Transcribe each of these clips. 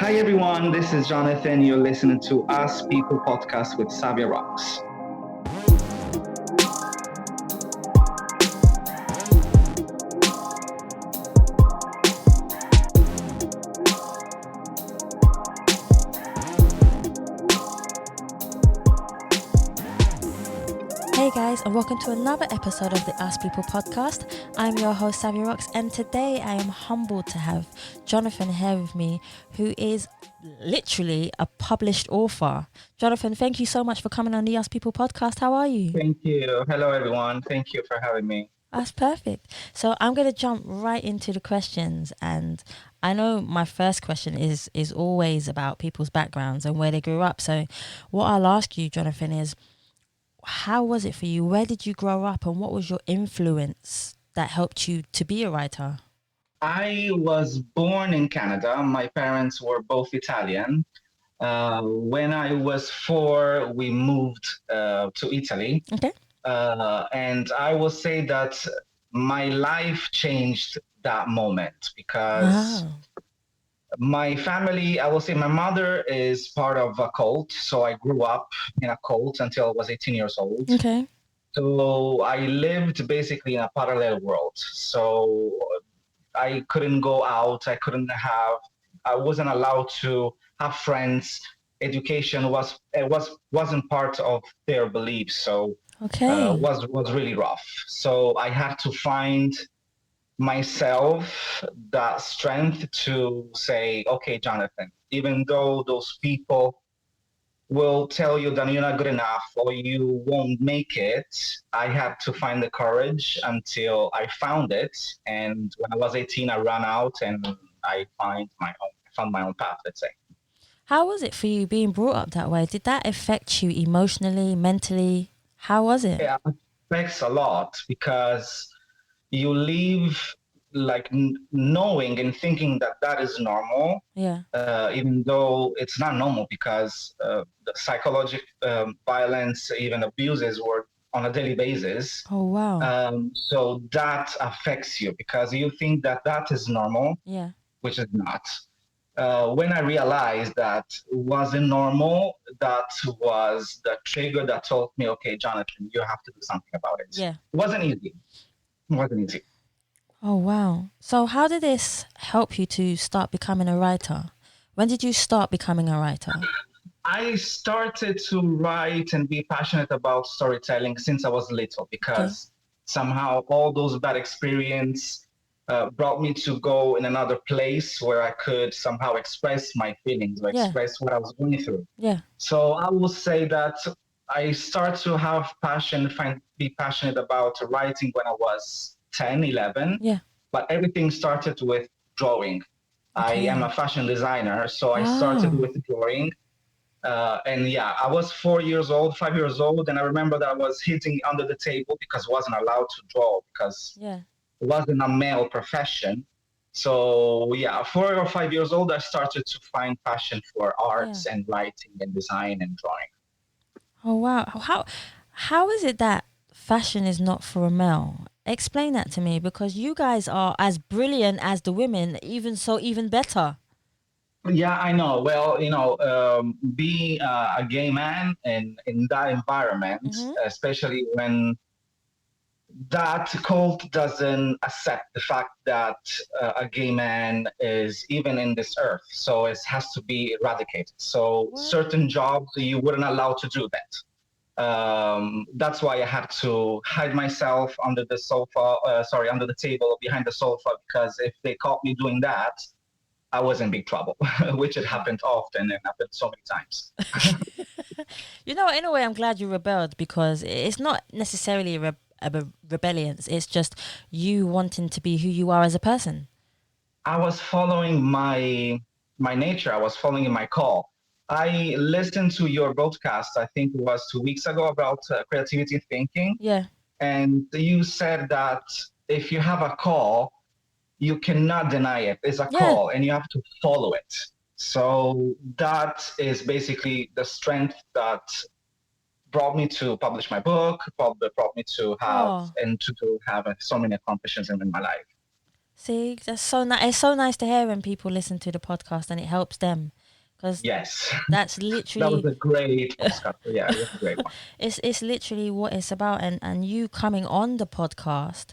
Hi everyone, this is Jonathan. You're listening to Us People podcast with Savia Rocks. Hey guys, and welcome to another episode of the Us People podcast. I'm your host, Savia Rocks, and today I am humbled to have Jonathan here with me, who is literally a published author. Jonathan, thank you so much for coming on the Us People podcast. How are you? Thank you. Hello everyone. Thank you for having me. That's perfect. So I'm going to jump right into the questions, and I know my first question is always about people's backgrounds and where they grew up. So what I'll ask you, Jonathan, is how was it for you? Where did you grow up, and what was your influence that helped you to be a writer? I was born in Canada. My parents were both Italian. When I was 4, we moved to Italy. Okay. And I will say that my life changed that moment because my family, I will say my mother is part of a cult. So I grew up in a cult until I was 18 years old. Okay. So I lived basically in a parallel world. So I couldn't go out. I wasn't allowed to have friends. Education wasn't part of their beliefs. So was really rough. So I had to find myself that strength to say, okay, Jonathan, even though those people will tell you that you're not good enough or you won't make it, I had to find the courage until I found it. And when I was 18, I ran out and I found my own path, let's say. How was it for you being brought up that way? Did that affect you emotionally, mentally? How was it? Yeah, it affects a lot because you leave like knowing and thinking that is normal. Yeah. Even though it's not normal because the psychological violence, even abuses were on a daily basis. Oh, wow. So that affects you because you think that is normal, Yeah. which is not. When I realized that wasn't normal, that was the trigger that told me, okay, Jonathan, you have to do something about it. Yeah. It wasn't easy. Oh, wow. So how did this help you to start becoming a writer? When did you start becoming a writer? I started to write and be passionate about storytelling since I was little because somehow all those bad experiences brought me to go in another place where I could somehow express my feelings or express what I was going through. Yeah. So I will say that I start to have be passionate about writing when I was 10, 11. Yeah. But everything started with drawing. Okay. I am a fashion designer, so I started with drawing. I was 5 years old, and I remember that I was hitting under the table because I wasn't allowed to draw because it wasn't a male profession. So 4 or 5 years old, I started to find passion for arts and writing and design and drawing. Oh, wow. How is it that fashion is not for a male? Explain that to me, because you guys are as brilliant as the women, even better. Yeah, I know. Well, being a gay man and in that environment, especially when that cult doesn't accept the fact that a gay man is even in this earth. So it has to be eradicated. So certain jobs, you wouldn't allow to do that. That's why I had to hide myself under the table, behind the sofa, because if they caught me doing that, I was in big trouble, which had happened often and happened so many times. In a way, I'm glad you rebelled, because it's not necessarily a rebellion. It's just you wanting to be who you are as a person. I was following my nature. I was following my call. I listened to your broadcast, I think it was 2 weeks ago, about creativity thinking. Yeah. And you said that if you have a call, you cannot deny it. It's a call and you have to follow it. So that is basically the strength that brought me to publish my book, brought me to have and to have so many accomplishments in my life. See, that's so nice. It's so nice to hear when people listen to the podcast and it helps them, because Yes, that's that was literally a great podcast. Yeah, it was a great one. it's literally what it's about. And you coming on the podcast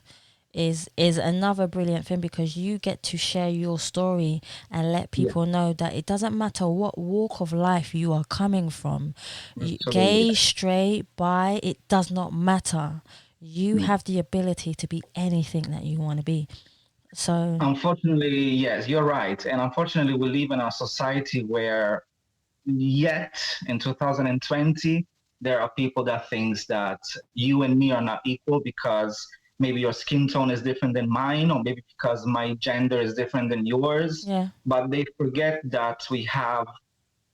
is another brilliant thing, because you get to share your story and let Yeah, people know that it doesn't matter what walk of life you are coming from, absolutely. gay, straight, bi, it does not matter. You Mm. have the ability to be anything that you want to be. So Unfortunately, yes, you're right. And unfortunately, we live in a society where yet in 2020, there are people that thinks that you and me are not equal because maybe your skin tone is different than mine, or maybe because my gender is different than yours. yeah, But they forget that we have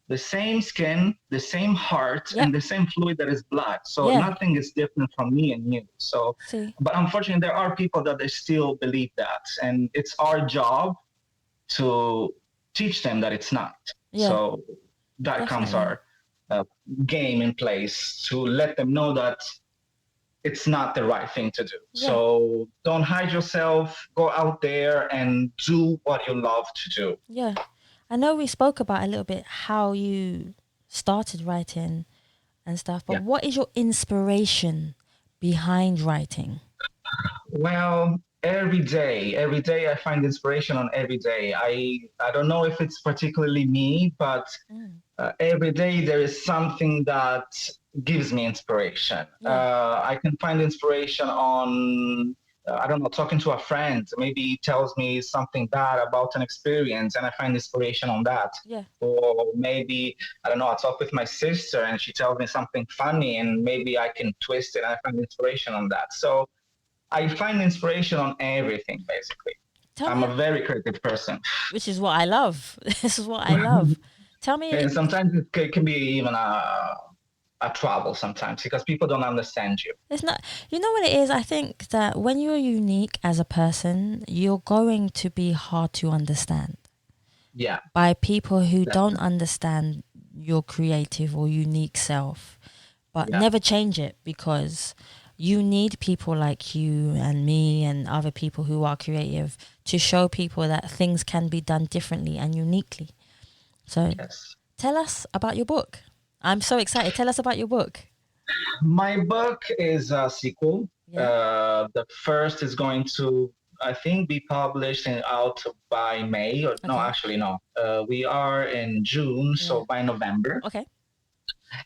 the same skin, the same heart, yep, and the same fluid that is blood. So yeah. nothing is different from me and you. So, See, but unfortunately, there are people that they still believe that, and it's our job to teach them that it's not. yeah, So that comes definitely, our uh, game in place to let them know that it's not the right thing to do. yeah, So don't hide yourself, go out there and do what you love to do. yeah. I know we spoke about a little bit how you started writing and stuff, but Yeah. what is your inspiration behind writing? Well, every day I find inspiration on every day. I don't know if it's particularly me, but Mm, every day there is something that gives me inspiration. yeah, I can find inspiration on, I don't know, talking to a friend. Maybe he tells me something bad about an experience, and I find inspiration on that. yeah, Or maybe, I don't know, I talk with my sister and she tells me something funny, and maybe I can twist it and I find inspiration on that. So I find inspiration on everything, basically. tell I'm me, a very creative person. which is what I love. This is what I love. Tell me, And sometimes it can be even a trouble sometimes because people don't understand you. it's not, you know what it is? I think that when you're unique as a person, you're going to be hard to understand Yeah, by people who don't definitely. understand your creative or unique self, but Yeah, never change it, because you need people like you and me and other people who are creative to show people that things can be done differently and uniquely. So yes. tell us about your book. I'm so excited. Tell us about your book. My book is a sequel. Yeah. The first is going to, I think, be published and out by May. Or no, Okay. actually, no. We are in June, Yeah. so by November. Okay.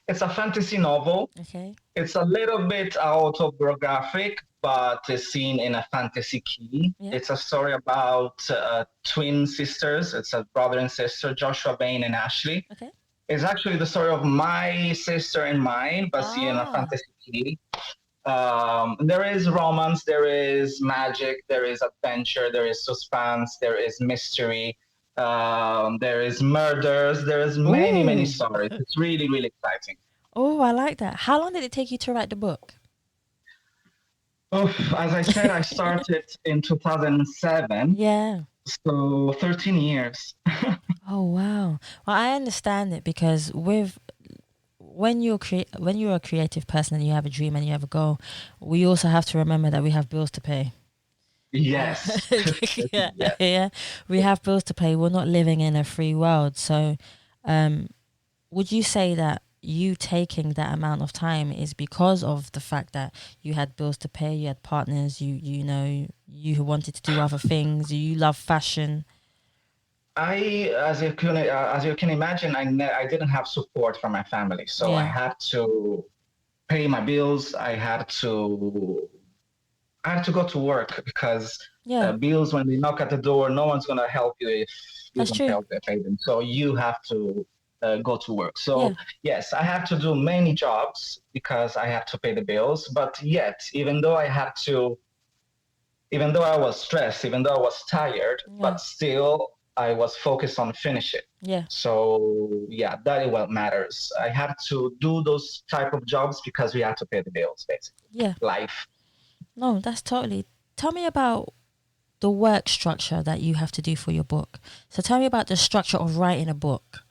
It's a fantasy novel. Okay. It's a little bit autobiographic, but it's seen in a fantasy key. Yeah. It's a story about twin sisters. It's a brother and sister, Joshua, Bain, and Ashley. Okay. It's actually the story of my sister and mine, but seen in a Ah. fantasy key. There is romance, there is magic, there is adventure, there is suspense, there is mystery, there is murders, there is many, many Ooh. stories. It's really, really exciting. Oh, I like that. How long did it take you to write the book? Oh, as I said, I started in 2007, Yeah. so 13 years. Oh wow. Well, I understand it, because with when you're a creative person and you have a dream and you have a goal, we also have to remember that we have bills to pay. Yes. Yeah, Yes. yeah. We have bills to pay. We're not living in a free world. So, um, would you say that you taking that amount of time is because of the fact that you had bills to pay, you had partners, you know, you wanted to do other things, you love fashion? As you can imagine, I didn't have support from my family, so I Yeah, had to pay my bills. I had to go to work because yeah, bills, when they knock at the door, no one's gonna help you if you that's don't true. help them pay them. So you have to go to work. So Yeah, yes, I had to do many jobs because I had to pay the bills. But yet, even though I was stressed, even though I was tired, yeah, but still I was focused on finishing. yeah, So yeah, that is what matters. I had to do those type of jobs because we had to pay the bills, basically. yeah. Life. No, that's totally. Tell me about the work structure that you have to do for your book. So tell me about the structure of writing a book.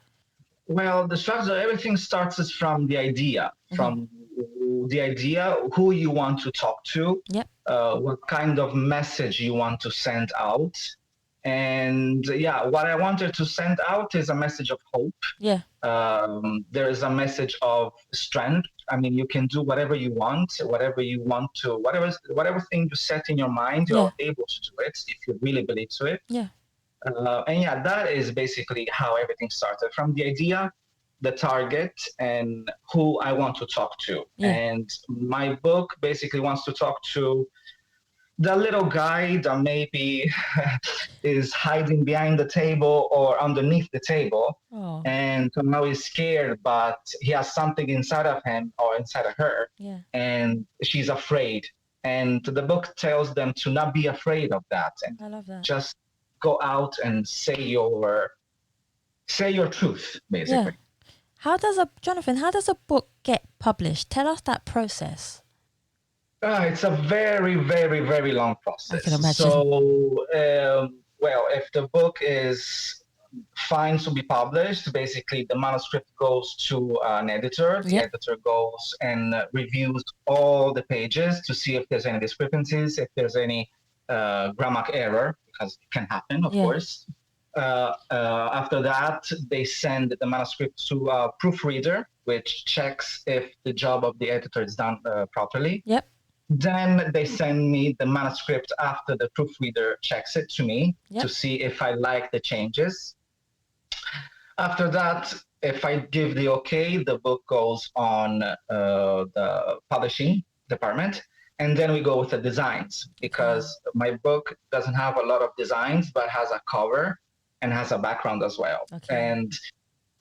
Well, the structure, everything starts from the idea, Mm-hmm. who you want to talk to, Yep. what kind of message you want to send out. And yeah, what I wanted to send out is a message of hope. Yeah. There is a message of strength. I mean, you can do whatever you want, whatever thing you set in your mind, Yeah. you're able to do it if you really believe to it. Yeah. And yeah, that is basically how everything started, from the idea, the target, and who I want to talk to. Yeah. And my book basically wants to talk to the little guy that maybe is hiding behind the table or underneath the table. Oh. And somehow he's scared, but he has something inside of him or inside of her. Yeah. And she's afraid. And the book tells them to not be afraid of that. And I love that. just go out and say your truth, basically. Yeah. How does a book get published? Tell us that process. It's a very, very, very long process. I can imagine. So, well, if the book is fine to be published, basically the manuscript goes to an editor. The editor goes and reviews all the pages to see if there's any discrepancies, if there's any grammar error, because it can happen, of course. After that, they send the manuscript to a proofreader, which checks if the job of the editor is done properly. Yep. Then they send me the manuscript after the proofreader checks it to me to see if I like the changes. After that, if I give the okay, the book goes on the publishing department. And then we go with the designs, because my book doesn't have a lot of designs, but has a cover and has a background as well. And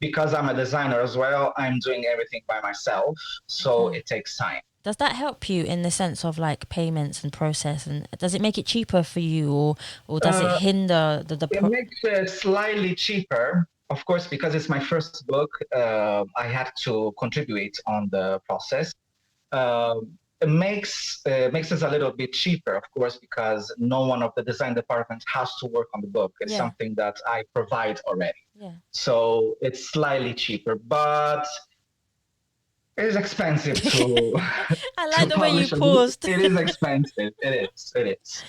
because I'm a designer as well, I'm doing everything by myself. So it takes time. Does that help you in the sense of like payments and process? And does it make it cheaper for you, or does it hinder the It makes it slightly cheaper. Of course, because it's my first book, I had to contribute on the process. It makes it a little bit cheaper, of course, because no one of the design department has to work on the book. It's something that I provide already. So it's slightly cheaper, but it is expensive to. I like the way you paused. It is expensive. It is.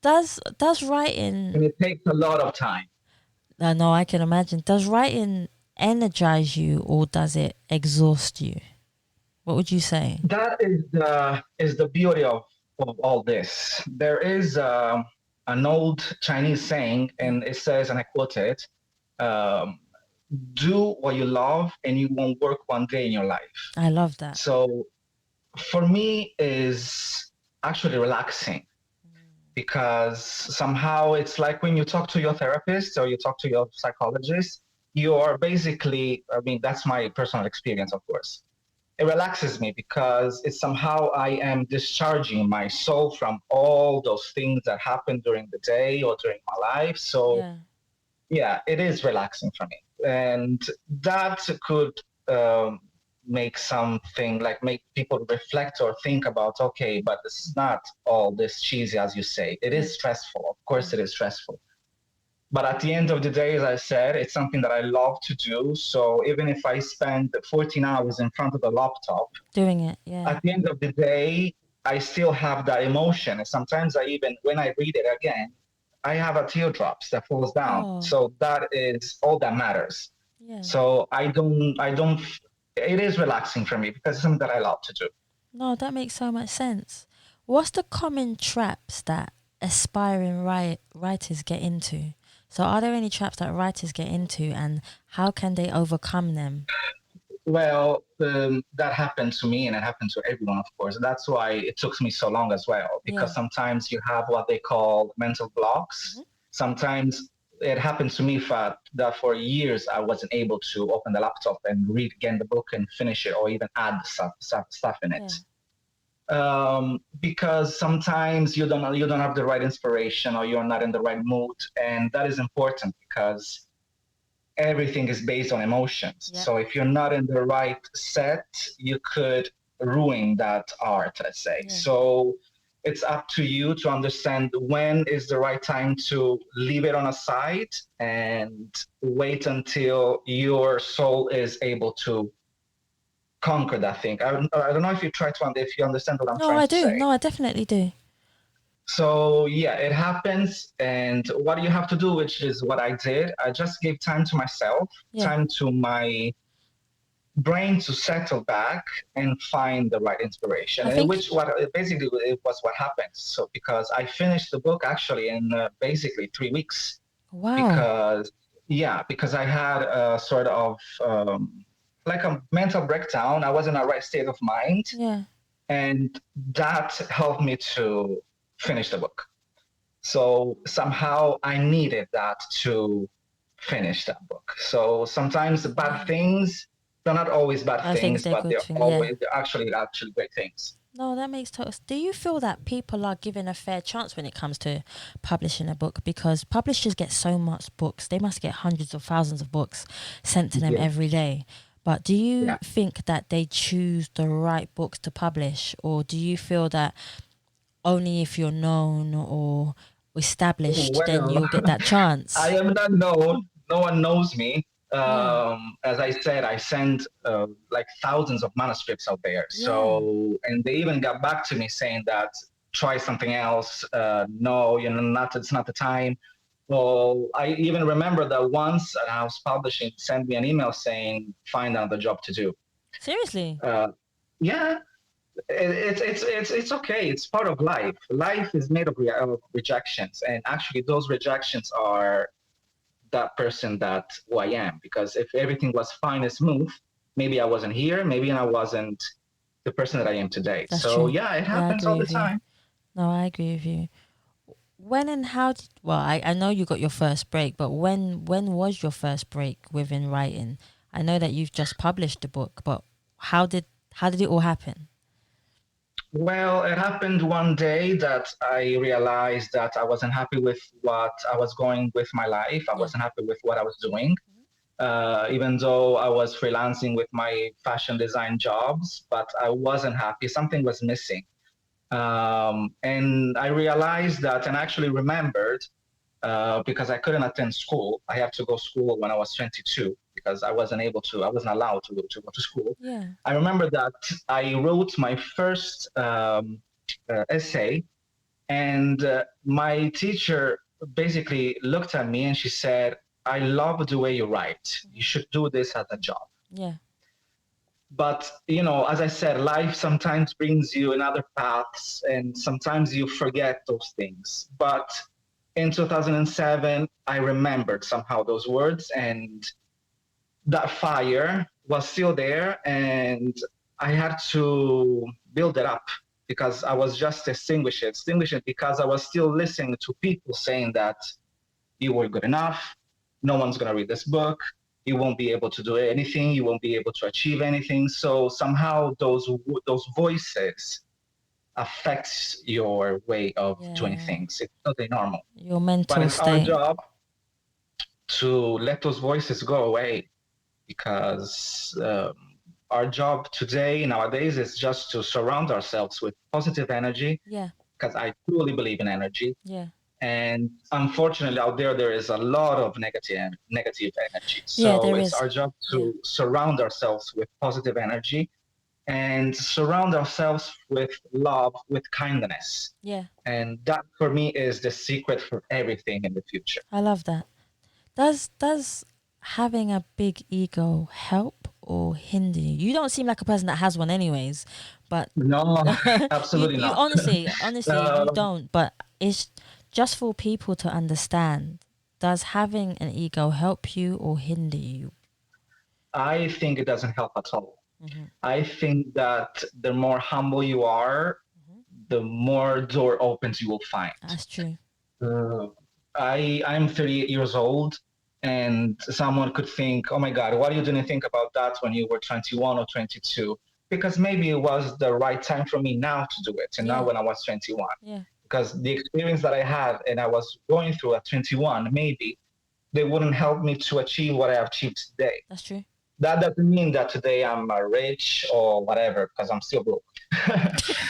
Does writing? And it takes a lot of time. No, I can imagine. Does writing energize you, or does it exhaust you? What would you say? That is the beauty of all this. There is an old Chinese saying, and it says, and I quote it, do what you love and you won't work one day in your life. I love that. So for me is actually relaxing, because somehow it's like when you talk to your therapist or you talk to your psychologist, you are basically, I mean, that's my personal experience, of course. It relaxes me because it's somehow I am discharging my soul from all those things that happen during the day or during my life. So yeah, it is relaxing for me. And that could make something like make people reflect or think about, okay, but this is not all this cheesy as you say. It is stressful. Of course it is stressful. But at the end of the day, as I said, it's something that I love to do. So even if I spend 14 hours in front of the laptop doing it, at the end of the day, I still have that emotion. And sometimes when I read it again, I have a teardrops that falls down. So that is all that matters. So I don't, it is relaxing for me because it's something that I love to do. No, that makes so much sense. What's the common traps that aspiring writers get into? So are there any traps that writers get into, and how can they overcome them? Well, that happened to me and it happened to everyone, of course. That's why it took me so long as well, because sometimes you have what they call mental blocks. Sometimes it happened to me that for years I wasn't able to open the laptop and read again the book and finish it, or even add stuff in it. Because sometimes you don't have the right inspiration, or you're not in the right mood, and that is important because everything is based on emotions. So if you're not in the right set, you could ruin that art, let's say. So it's up to you to understand when is the right time to leave it on a side and wait until your soul is able to conquer that thing. I don't know if you try to if you understand what I'm No, trying I to do. say. No, I definitely do. So yeah, it happens, and what you have to do, which is what I did, I just gave time to myself, Yeah. time to my brain to settle back and find the right inspiration, I and think. which what basically it was what happened. So because I finished the book actually in basically 3 weeks, Wow. because because I had a sort of like a mental breakdown. I was in a right state of mind, Yeah. and that helped me to finish the book. So somehow I needed that to finish that book. So sometimes the bad Yeah. things, they're not always bad I think things, they're but good thing. Yeah. they're actually great things. No, that makes total. Do you feel that people are given a fair chance when it comes to publishing a book? Because publishers get so much books; they must get hundreds of thousands of books sent to them Yeah, every day. But do you yeah. think that they choose the right books to publish, or do you feel that only if you're known or established, then Well, you'll get that I chance? am not known. No one knows me. Yeah, As I said, I sent like thousands of manuscripts out there. yeah, So, and they even got back to me saying that try something else. No, not. It's not the time. Well, I even remember that once a house publishing sent me an email saying find another job to do. seriously. Uh, yeah, it's okay. It's part of life. Life is made of rejections, and actually, those rejections are that person that who I am. Because if everything was fine and smooth, maybe I wasn't here. Maybe I wasn't the person that I am today. That's So true. yeah, it Yeah, I happens all agree the with you. time. No, I agree with you. When and how did, well, I know you got your first break, but when was your first break within writing? I know that you've just published the book, but how did how did it all happen? Well, it happened one day that I realized that I wasn't happy with what I was going with my life. I Yeah. wasn't happy with what I was doing. Even though I was freelancing with my fashion design jobs, but I wasn't happy. Something was missing. And I realized that and actually remembered because I couldn't attend school. I have to go to school when I was 22 because I wasn't able to, I wasn't allowed to go to school. Yeah. I remember that I wrote my first essay, and my teacher basically looked at me and she said, I love the way you write. You should do this as a job. Yeah. But, as I said, life sometimes brings you in other paths and sometimes you forget those things. But in 2007, I remembered somehow those words, and that fire was still there, and I had to build it up because I was just extinguish it because I was still listening to people saying that you were good enough, no one's going to read this book, you won't be able to do anything, you won't be able to achieve anything. So somehow those voices affects your way of doing Yeah. things. It's totally normal. Your But mental it's our state. job to let those voices go away because our job today, nowadays, is just to surround ourselves with positive energy Yeah. because I truly believe in energy. Yeah. And unfortunately, out there is a lot of negative energy. Yeah, So there it's is. our job Yeah. to surround ourselves with positive energy and surround ourselves with love, with kindness. Yeah. And that for me is the secret for everything in the future. I love that. Does having a big ego help or hinder you? You don't seem like a person that has one anyways, but No, you absolutely you not. honestly you um, don't, but it's just for people to understand. Does having an ego help you or hinder you? I think it doesn't help at all. Mm-hmm. I think that the more humble you are, Mm-hmm. the more door opens you will find. That's true. Uh, I'm 38 years old, and someone could think, "Oh my God, why didn't you think about that when you were 21 or 22?" Because maybe it was the right time for me now to do it, and not Yeah. when I was 21. Yeah. Because the experience that I had and I was going through at 21, maybe they wouldn't help me to achieve what I have achieved today. That's true. That doesn't mean that today I'm rich or whatever, because I'm still broke.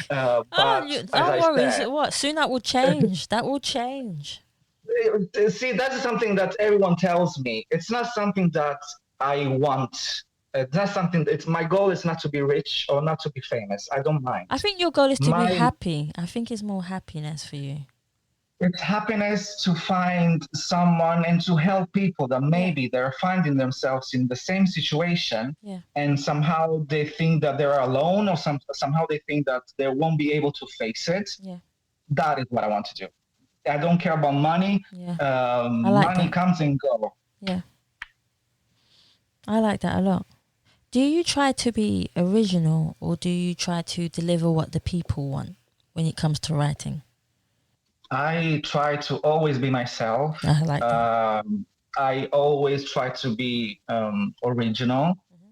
Oh, But you as don't I worry. said, What? Soon that will change. That will change. see, that's something that everyone tells me. It's not something that I want. It's not something. It's my goal is not to be rich or not to be famous. I don't mind. I think your goal is to be My happy. I think it's more happiness for you. It's happiness to find someone and to help people that Yeah. maybe they're finding themselves in the same situation, Yeah. and somehow they think that they're alone, or somehow they think that they won't be able to face it. Yeah. That is what I want to do. I don't care about money. Yeah. I like Money that. comes and go. Yeah. I like that a lot. Do you try to be original or do you try to deliver what the people want when it comes to writing? I try to always be myself. I like that. I always try to be original, Mhm.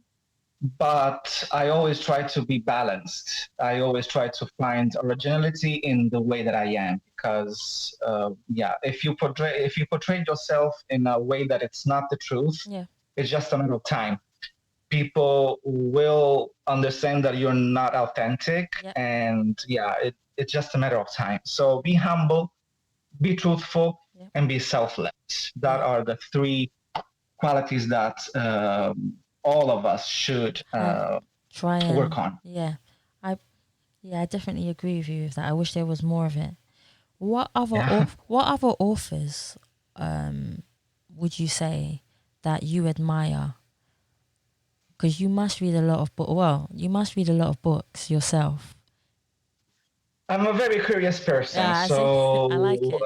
but I always try to be balanced. I always try to find originality in the way that I am, because yeah, if you portray yourself in a way that it's not the truth, Yeah. it's just a matter of time. People will understand that you're not authentic, Yep. and yeah, it's just a matter of time. So be humble, be truthful, Yep. and be selfless. That Yeah. are the three qualities that all of us should Try work and on. yeah. I yeah, I definitely agree with you with that. I wish there was more of it. Yeah. What other authors would you say that you admire? Because you must read a lot of you must read a lot of books yourself. I'm a very curious person, Yeah, I see. I like so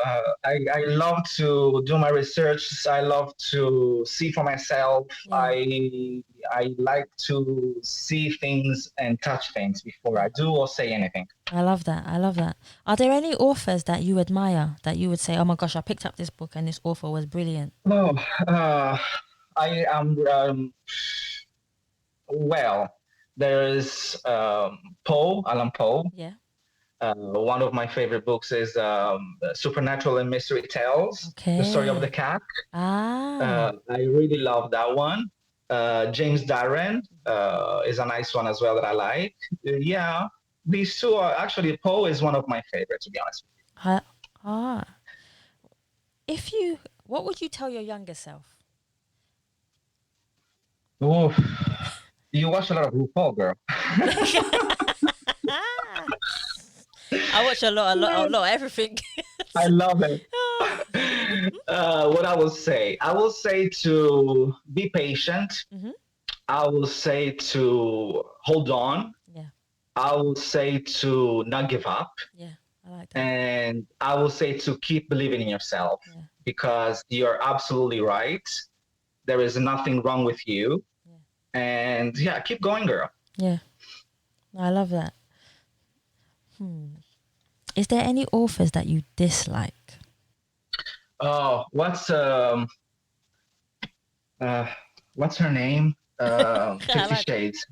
it. I love to do my research. I love to see for myself. Yeah, I like to see things and touch things before yeah. I do or say anything. I love that. I love that. Are there any authors that you admire that you would say, "Oh my gosh, I picked up this book and this author was brilliant"? Oh, I am well. There is Alan Poe. Yeah. One of my favorite books is Supernatural and Mystery Tales, The Story of the Okay. Cat. Ah. I really love that one. James Darren is a nice one as well that I like. Yeah, these two are actually, Poe is one of my favorites, to be honest. I, ah. If you, what would you tell your younger self? Oh, you watch a lot of RuPaul, girl. I watch a lot of everything. I love it. What I will say to be patient. Mm-hmm. I will say to hold on. Yeah. I will say to not give up. Yeah. I like that. And I will say to keep believing in yourself, Yeah. because you're absolutely right. There is nothing wrong with you. Yeah. And yeah, keep going, girl. Yeah. I love that. Is there any authors that you dislike? Oh, what's her name? I 50 like that. Shades.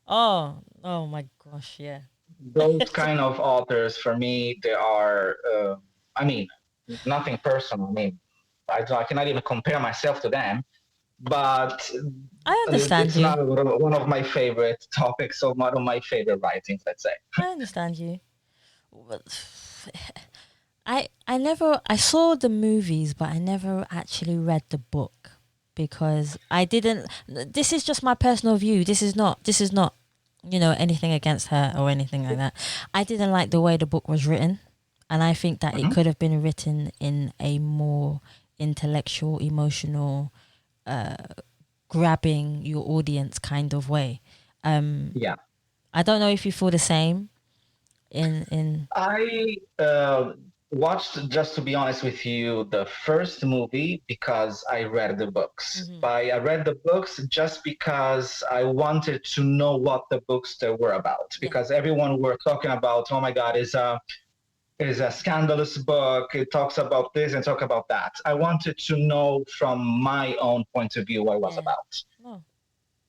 Oh my gosh, yeah. Those kind of authors, for me, they are, I mean, nothing personal. I mean, I cannot even compare myself to them, but I understand it's you. not one of my favorite topics or one of my favorite writings, let's say. I understand you. I saw the movies, but I never actually read the book because I didn't. This is just my personal view. This is not anything against her or anything like that. I didn't like the way the book was written, and I think that it Mhm. could have been written in a more intellectual, emotional, grabbing your audience kind of way. Yeah. I don't know if you feel the same in I watched, just to be honest with you, the first movie because I read the books. Mhm. I read the books just because I wanted to know what the books they were about. Yeah. Because everyone were talking about, oh my God, is a scandalous book. It talks about this and talk about that. I wanted to know from my own point of view what it was Yeah. about. Oh.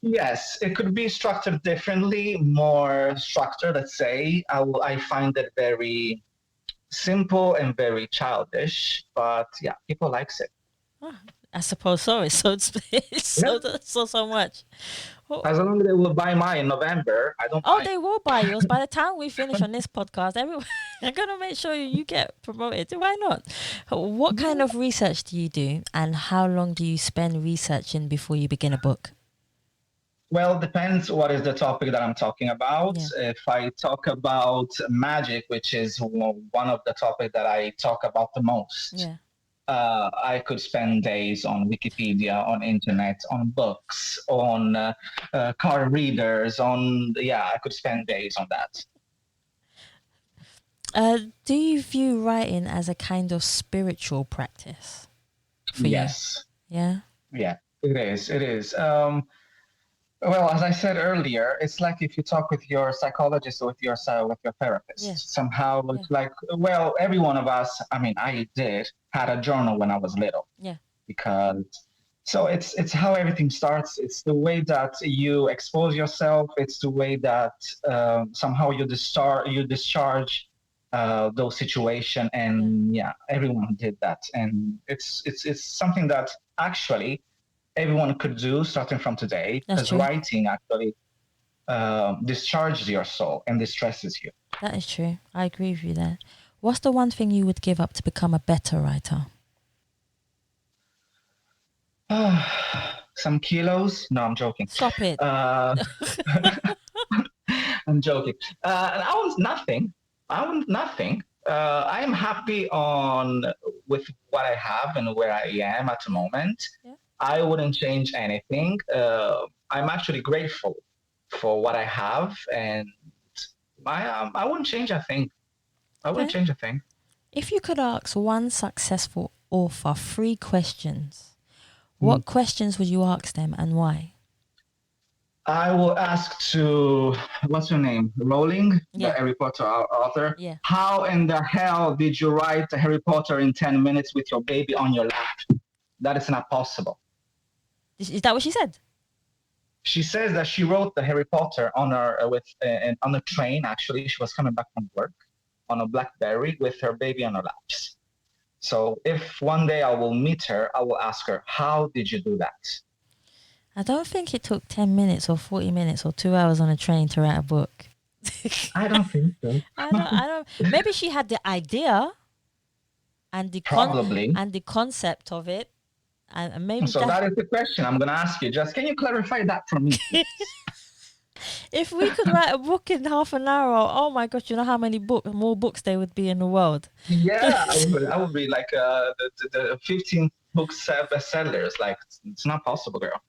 Yes, it could be structured differently, more structured, let's say. I find it very simple and very childish, but yeah, people likes it. Ah, I suppose so. It's so Yeah. so much. Oh, As long as they will buy mine in November, I don't oh, mind. they will buy yours. By the time we finish on this podcast, everyone, I'm going to make sure you get promoted. Why not? What kind Yeah. of research do you do, and how long do you spend researching before you begin a book? Well, depends what is the topic that I'm talking about. Yeah. If I talk about magic, which is one of the topics that I talk about the most, Yeah. I could spend days on Wikipedia, on internet, on books, on card readers, I could spend days on that. Do you view writing as a kind of spiritual practice for you? Yes. Yeah. Yeah, it is. It is. Well, as I said earlier, it's like if you talk with your psychologist or with your Yeah. therapist. Somehow, Yeah. it's like, well, every one of us. I mean, I did had a journal when I was little Yeah. because. So it's how everything starts. It's the way that you expose yourself. It's the way that somehow you discharge those situations. Yeah. And yeah, everyone did that, and it's something that actually everyone could do starting from today, That's because true. writing actually discharges your soul and distresses you. That is true. I agree with you there. What's the one thing you would give up to become a better writer? Some kilos? No, I'm joking. Stop it. Uh, I'm joking. I want nothing. I want nothing. I am happy with what I have and where I am at the moment. Yeah. I wouldn't change anything. I'm actually grateful for what I have, and I wouldn't change a thing. I wouldn't Okay. change a thing. If you could ask one successful author 3 questions, Mm. what questions would you ask them and why? I will ask what's her name? Rowling, the Yeah. Harry Potter author. Yeah. How in the hell did you write Harry Potter in 10 minutes with your baby on your lap? That is not possible. Is that what she said? She says that she wrote the Harry Potter on on a train. Actually, she was coming back from work on a BlackBerry with her baby on her laps. So if one day I will meet her, I will ask her, how did you do that? I don't think it took 10 minutes or 40 minutes or 2 hours on a train to write a book. I don't think so. I don't. Maybe she had the idea and Probably. and the concept of it, and maybe So that is the question I'm going to ask you. Just can you clarify that for me? if we could write a book in half an hour, oh my gosh, you know how many more books there would be in the world. Yeah, I would be like the 15 books bestsellers. Like, it's not possible, girl.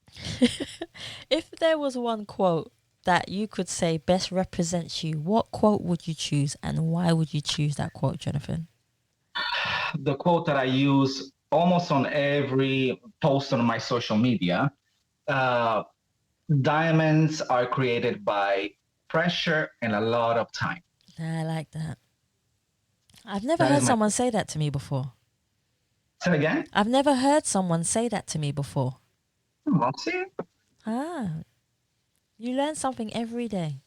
If there was one quote that you could say best represents you, what quote would you choose and why would you choose that quote, Jonathan? The quote that I use almost on every post on my social media, diamonds are created by pressure and a lot of time. I like that. I've never heard someone say that to me before. Say it again? I've never heard someone say that to me before. Oh, see? Ah, you learn something every day.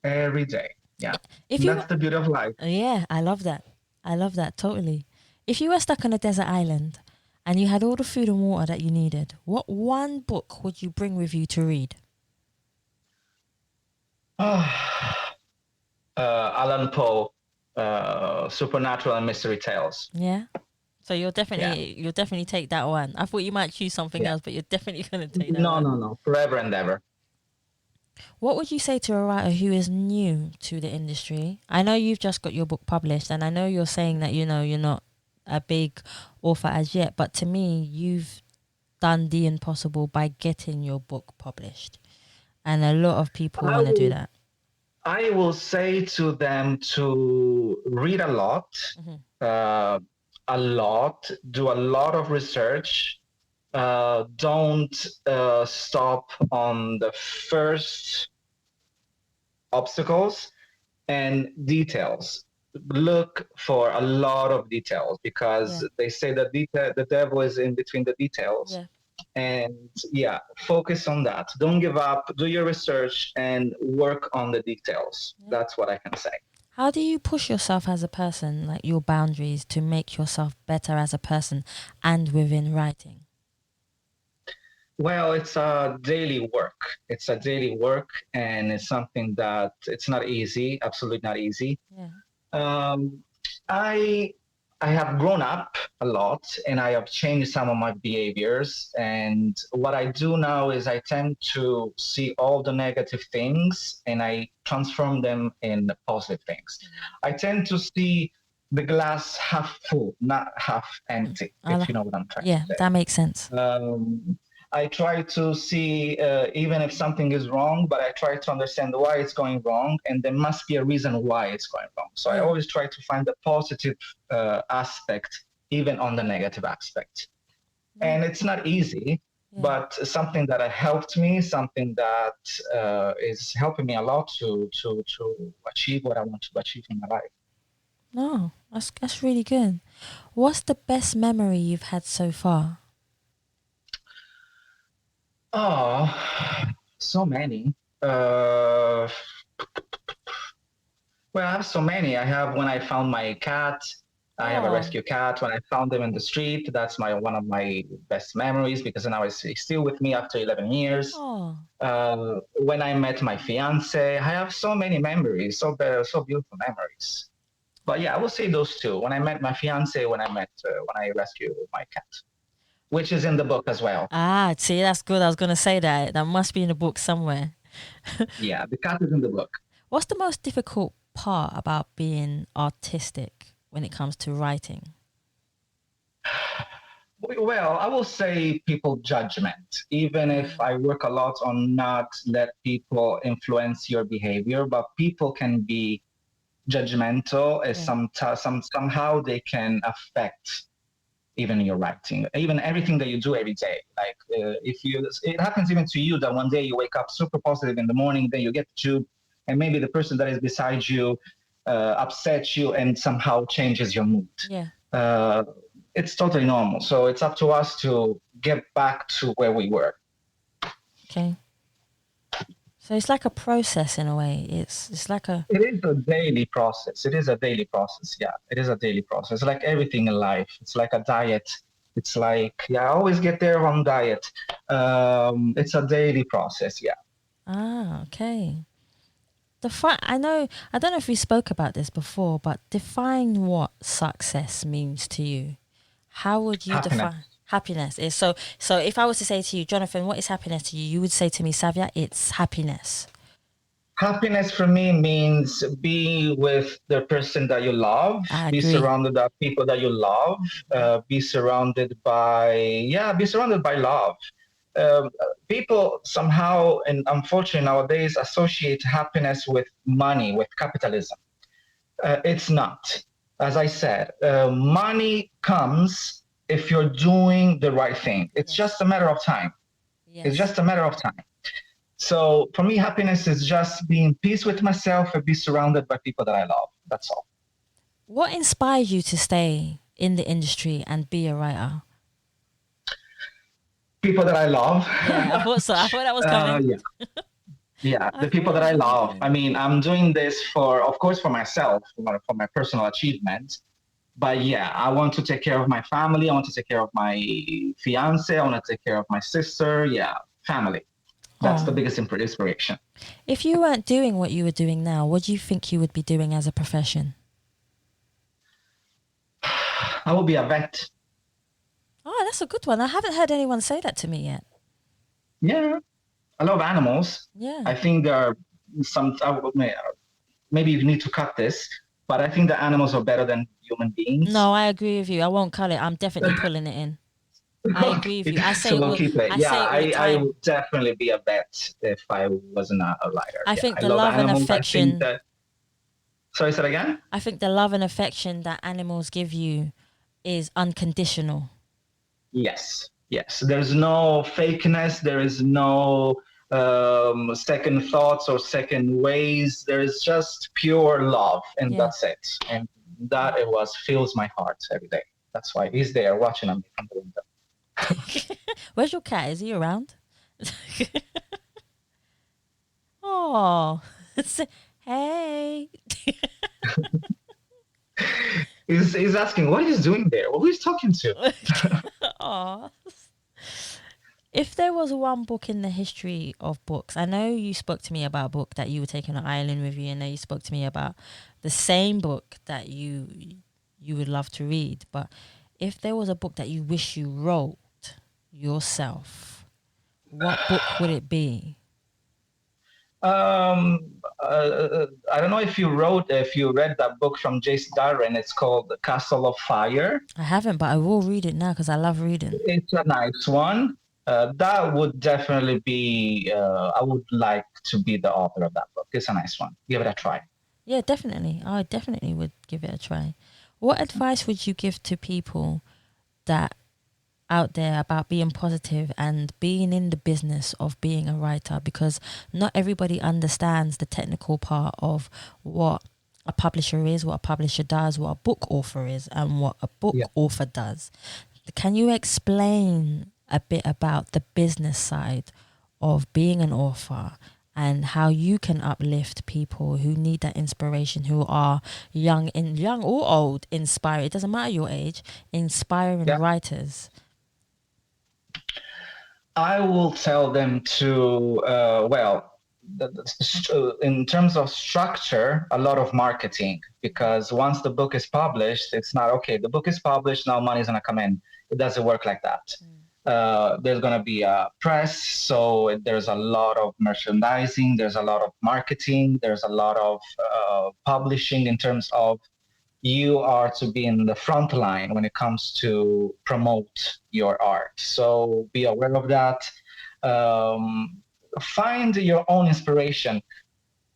Every day. Yeah. If you, That's the beauty of life. yeah, I love that. I love that totally. If you were stuck on a desert island and you had all the food and water that you needed, what one book would you bring with you to read? Alan Poe, Supernatural and Mystery Tales. Yeah. So you'll definitely take that one. I thought you might choose something else, but you're definitely going to take that one. No. Forever and ever. What would you say to a writer who is new to the industry? I know you've just got your book published, and I know you're saying that, you're not a big author as yet, but to me, you've done the impossible by getting your book published. And a lot of people want to do that. I will say to them to read a lot, do a lot of research. Don't stop on the first obstacles and details. Look for a lot of details because they say that the devil is in between the details. Yeah. And focus on that. Don't give up. Do your research and work on the details. Yeah. That's what I can say. How do you push yourself as a person, like your boundaries, to make yourself better as a person and within writing? Well, it's a daily work. It's a daily work, and it's something that it's not easy. Absolutely not easy. Yeah. Um, I I have grown up a lot, and I have changed some of my behaviors. And what I do now is I tend to see all the negative things, and I transform them in positive things. I tend to see the glass half full, not half empty. I If lo- you know what I'm trying to yeah, say. that makes sense. I try to see even if something is wrong, but I try to understand why it's going wrong, and there must be a reason why it's going wrong. So I Yeah. always try to find the positive aspect, even on the negative aspect. No. And it's not easy, Yeah. but something that helped me, something that is helping me a lot to achieve what I want to achieve in my life. No, that's really good. What's the best memory you've had so far? Oh, so many. Uh, Well, I have so many. I have when I found my cat. I have a Oh. rescue cat. When I found him in the street, that's my one of my best memories because now he's still with me after 11 years. Oh. When I met my fiance, I have so many memories, so beautiful memories. But yeah, I will say those two. When I met my fiance, when I rescued my cat, which is in the book as well. Ah, see, that's good. I was gonna say that. That must be in the book somewhere. Yeah, the cat is in the book. What's the most difficult part about being artistic when it comes to writing? Well, I will say people judgment. Even if Yeah. I work a lot on not let people influence your behavior, but people can be judgmental as Yeah. somehow they can affect even your writing, even everything that you do every day. Like if you, it happens even to you that one day you wake up super positive in the morning, then you get the tube, and maybe the person that is beside you upsets you and somehow changes your mood. Yeah. Uh, it's totally normal. So it's up to us to get back to where we were. Okay. So it's like a process in a way. It's like a It is a daily process. It is a daily process. Yeah, it is a daily process. Like everything in life, it's like a diet. It's like, yeah, I always get there on diet. It's a daily process. Yeah. okay. I don't know if we spoke about this before, but define what success means to you. How would you Happiness. define happiness? Is so if I was to say to you, Jonathan, what is happiness to you? You would say to me, Savia, it's happiness. Happiness for me means be with the person that you love, I be agree. surrounded by people that you love, be surrounded by, yeah, be surrounded by love. Um, People somehow, and unfortunately nowadays, associate happiness with money, with capitalism. It's not. As I said, money comes if you're doing the right thing. It's Yes. just a matter of time. It's Yes. just a matter of time. So for me, happiness is just being peace with myself and be surrounded by people that I love. That's all. What inspires you to stay in the industry and be a writer? People that I love. Yeah, I thought so. I thought that was coming. Yeah, yeah, I the thought people that that was I gonna love. come. I mean, I'm doing this for, of course, for myself, for my personal achievement. But yeah, I want to take care of my family. I want to take care of my fiance. I want to take care of my sister. Yeah, family. That's the Oh, biggest inspiration. if you weren't doing what you were doing now, what do you think you would be doing as a profession? I will be a vet. Oh, that's a good one. I haven't heard anyone say that to me yet. Yeah, I love animals. Yeah. I think there are some, maybe you need to cut this, but I think the animals are better than human beings. No, I agree with you. I won't cut it. I'm definitely pulling it in. I agree with Okay, you. so we'll keep it. I Yeah, say it all the I time. would definitely be a vet if I wasn't a writer. I Yeah, think I the love love and animals. I think affection that. Sorry, say that again. I think the love and affection that animals give you is unconditional. Yes, yes. There's no fakeness. There is no second thoughts or second ways. There is just pure love, and Yeah. that's it. And that it was fills my heart every day. That's why he's there watching me from the window. Where's your cat? Is he around? Oh, hey. He's asking what he's doing there. Who he's talking to. Oh. If there was one book in the history of books, I know you spoke to me about a book that you were taking on an island with you, and then you spoke to me about the same book that you would love to read. But if there was a book that you wish you wrote yourself, what book would it be? I don't know if you read that book from Jace Darren. It's called The Castle of Fire. I haven't, but I will read it now because I love reading. It's a nice one. That would definitely be, I would like to be the author of that book. It's a nice one. Give it a try. Yeah, definitely. I definitely would give it a try. What advice would you give to people that out there about being positive and being in the business of being a writer? Because not everybody understands the technical part of what a publisher is, what a publisher does, what a book author is, and what a book Yeah. author does. Can you explain a bit about the business side of being an author and how you can uplift people who need that inspiration, who are young or old, inspired? It doesn't matter your age, inspiring Yeah. writers. I will tell them to, in terms of structure, a lot of marketing, because once the book is published, it's not okay. The book is published, now money's going to come in. It doesn't work like that. There's going to be a press, so there's a lot of merchandising, there's a lot of marketing, there's a lot of publishing in terms of you are to be in the front line when it comes to promote your art. So be aware of that. Find your own inspiration.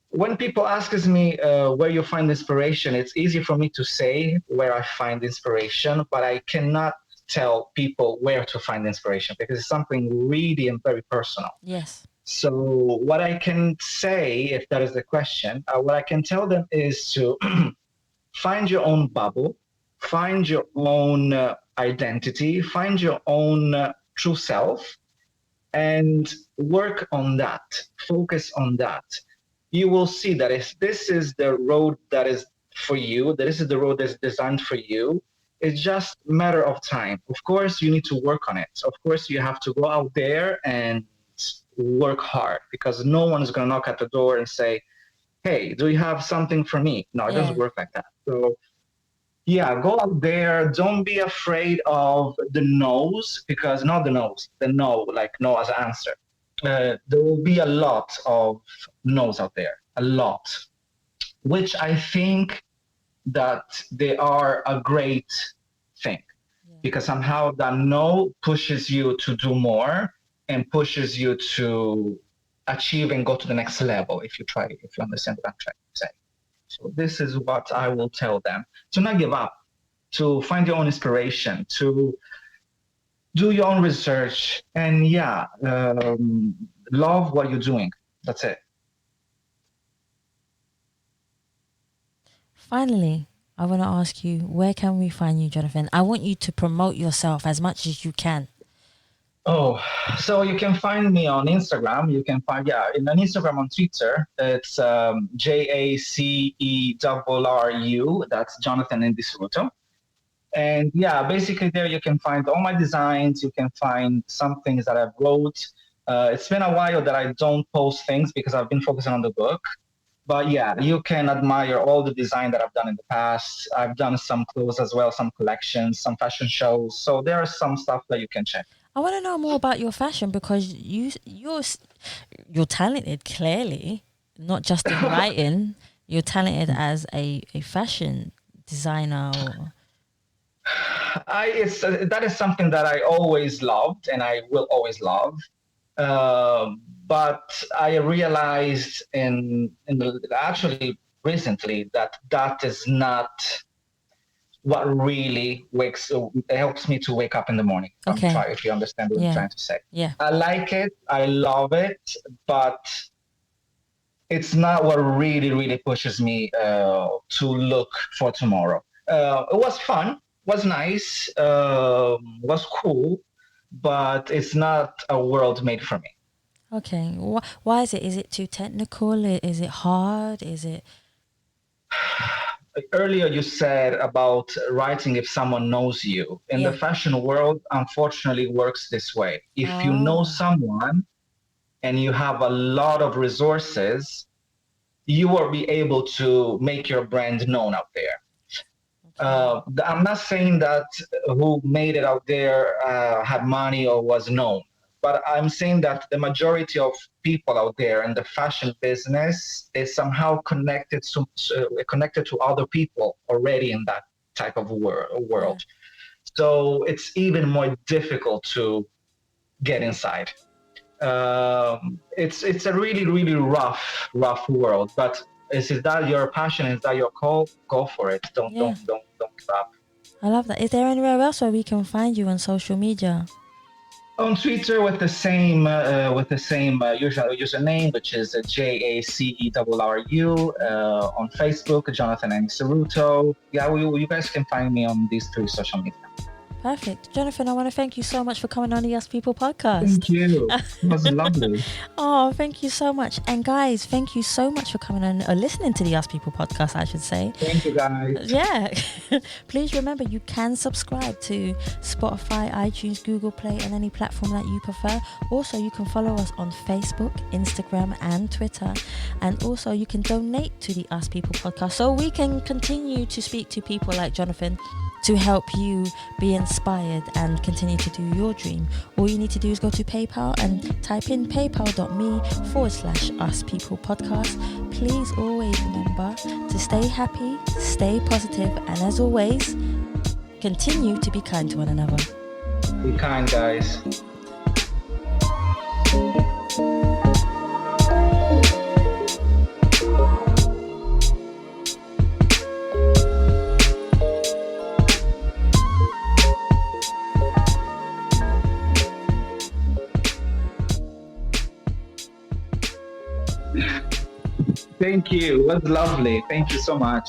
When people ask me where you find inspiration, it's easy for me to say where I find inspiration, but I cannot tell people where to find inspiration because it's something really and very personal. Yes. So what I can say, if that is the question, what I can tell them is to find your own bubble, find your own identity, find your own true self, and work on that. Focus on that. You will see that if this is the road that is for you, that this is the road that's designed for you, it's just a matter of time. Of course, you need to work on it. Of course, you have to go out there and work hard because no one is going to knock at the door and say, hey, do you have something for me? No, it doesn't work like that. So yeah, go out there. Don't be afraid of the no's, because not the no's, the no, like no as an answer. There will be a lot of no's out there, a lot, which I think that they are a great thing, because somehow that no pushes you to do more and pushes you to achieve and go to the next level, if you understand what I'm trying to say. So this is what I will tell them: to not give up, to find your own inspiration, to do your own research, and love what you're doing. That's it. Finally, I want to ask you, where can we find you, Jonathan? I want you to promote yourself as much as you can. Oh, so you can find me on Instagram. You can find, on Instagram, on Twitter. It's JACERRU. That's Jonathan in Cerruto. And basically there you can find all my designs. You can find some things that I've wrote. It's been a while that I don't post things because I've been focusing on the book. But you can admire all the design that I've done in the past. I've done some clothes as well, some collections, some fashion shows. So there is some stuff that you can check. I want to know more about your fashion because you're talented, clearly, not just in writing. You're talented as a fashion designer. That is something that I always loved and I will always love. But I realized actually recently that is not what really helps me to wake up in the morning. Okay. If you understand what I'm trying to say. Yeah. I like it. I love it, but it's not what really, really pushes me to look for tomorrow. It was fun, was nice, was cool, but it's not a world made for me. Okay. Why is it? Is it too technical? Is it hard? Is it? earlier you said about writing if someone knows you. In the Yeah. fashion world, unfortunately, works this way. If you know Oh. someone and you have a lot of resources, you will be able to make your brand known out there. Okay. I'm not saying that who made it out there had money or was known, but I'm saying that the majority of people out there in the fashion business is somehow connected to other people already in that type of Yeah. world. So it's even more difficult to get inside. It's a really rough world, but is that your passion? Is that your call? Go for it. Yeah. Don't give up. I love that. Is there anywhere else where we can find you on social media? On Twitter with the same username, which is JACERRU. On Facebook, Jonathan and Cerruto. Yeah, you guys can find me on these 3 social media. Perfect. Jonathan, I want to thank you so much for coming on the Us People podcast. Thank you. It was lovely. Oh, thank you so much. And guys, thank you so much for coming on or listening to the Us People podcast, I should say. Thank you, guys. Yeah. Please remember you can subscribe to Spotify, iTunes, Google Play, and any platform that you prefer. Also, you can follow us on Facebook, Instagram, and Twitter. And also, you can donate to the Us People podcast so we can continue to speak to people like Jonathan to help you be inspired and continue to do your dream. All you need to do is go to PayPal and type in paypal.me/Us People podcast. Please always remember to stay happy, stay positive, and as always, continue to be kind to one another. Be kind, guys. Thank you. It was lovely. Thank you so much.